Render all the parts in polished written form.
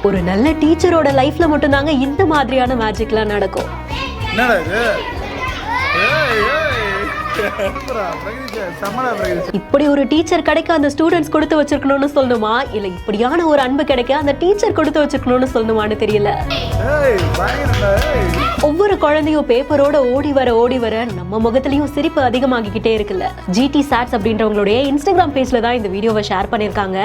ஒரு நல்ல டீச்சரோட லைஃப்ல மட்டும் தாங்க இந்த மாதிரியான மேஜிக்லாம் நடக்கும். இப்படி ஒரு டீச்சர் கிடைக்க அந்த ஸ்டூடெண்ட்ஸ் கொடுத்து வச்சிருக்கணும்னு சொல்லணுமா, இல்ல இப்படியான ஒரு அன்பு கிடைக்க அந்த டீச்சர் கொடுத்து வச்சிருக்கணும்னு சொல்லணுமான்னு தெரியல. ஒவ்வொரு குழந்தையும் பேப்பரோட ஓடி வர நம்ம முகத்திலயும் சிரிப்பு அதிகமாகிக்கிட்டே இருக்குல்ல. ஜிடி சாட்ஸ் அப்படின்றவங்களுடைய இன்ஸ்டாகிராம் பேஜ்ல தான் இந்த வீடியோவை ஷேர் பண்ணிருக்காங்க.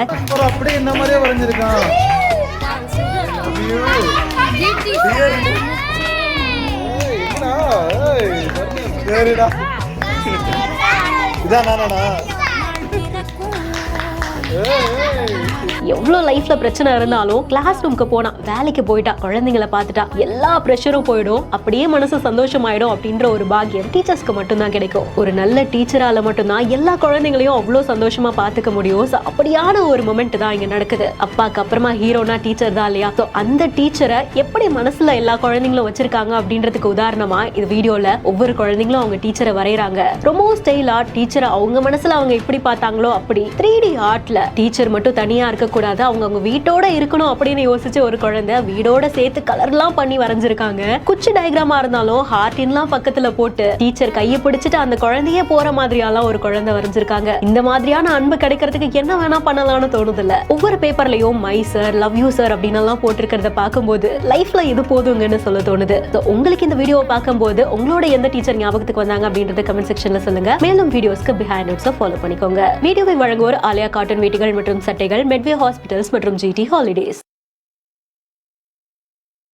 எவ்வளவு லைஃப்ல பிரச்சனை இருந்தாலும் கிளாஸ் ரூம்க்கு போனா, வேலைக்கு போயிட்டா, குழந்தைங்களை பார்த்துட்டா எல்லா பிரஷரும் போயிடும், அப்படியே மனசு சந்தோஷமாயிடும் அப்படின்ற ஒரு பாக்கியம் டீச்சர்ஸ்க்கு மட்டும்தான் கிடைக்கும். ஒரு நல்ல டீச்சரால மட்டும்தான் எல்லா குழந்தைங்களையும் அவ்வளவு சந்தோஷமா பாத்துக்க முடியும். அப்படியான ஒரு மொமெண்ட் தான் இங்க நடக்குது. அப்பாக்கு அப்புறமா ஹீரோனா டீச்சர் தான் இல்லையா? அந்த டீச்சரை எப்படி மனசுல எல்லா குழந்தைங்களும் வச்சிருக்காங்க அப்படின்றதுக்கு உதாரணமா இந்த வீடியோல ஒவ்வொரு குழந்தைங்களும் அவங்க டீச்சரை வரையறாங்க. ரொம்ப ஸ்டைலா டீச்சரை அவங்க மனசுல அவங்க எப்படி பார்த்தாங்களோ அப்படி 3D ஆர்ட்ல டீச்சர் மட்டும் தனியா இருக்க கூடாது, அவங்க வீட்டோட இருக்கணும் அப்படின்னு யோசிச்சு ஒரு குழந்தை வீடோட சேர்த்து கலர்லாம் பண்ணி வரைஞ்சிருக்காங்க. குச்சி டயக்ராமா இருந்தாலும் ஹார்டின்லாம் பக்கத்துல போட்டு டீச்சர் கையை பிடிச்சிட்டு அந்த குழந்தையே போற மாதிரியாலாம் ஒரு குழந்தை வரைஞ்சிருக்காங்க. இந்த மாதிரியான அன்பு கிடைக்கிறதுக்கு என்ன வேணா பண்ணலாம்னு தோணுதுல்ல. ஒவ்வொரு பேப்பர்லயும் my sir, love you sir அப்படின்னு எல்லாம் போட்டிருக்கிறத பார்க்கும்போது லைஃப்ல இது போதுங்கன்னு சொல்ல தோணுது. உங்களுக்கு இந்த வீடியோவை பார்க்கும்போது உங்களோட எந்த டீச்சர் ஞாபகத்துக்கு வந்தாங்க அப்படின்றத கமெண்ட் செக்ஷன்ல சொல்லுங்க. மேலும் வீடியோஸ்க்கு பிஹைண்ட் நோட்ஸை ஃபாலோ பண்ணிக்கோங்க. வீடியோவை வழங்குவோர் ஆலியா காட்டன் வேட்டிகள் மற்றும் சட்டைகள், மெட்வே ஹாஸ்பிட்டல்ஸ் மற்றும் ஜிடி ஹாலிடேஸ்.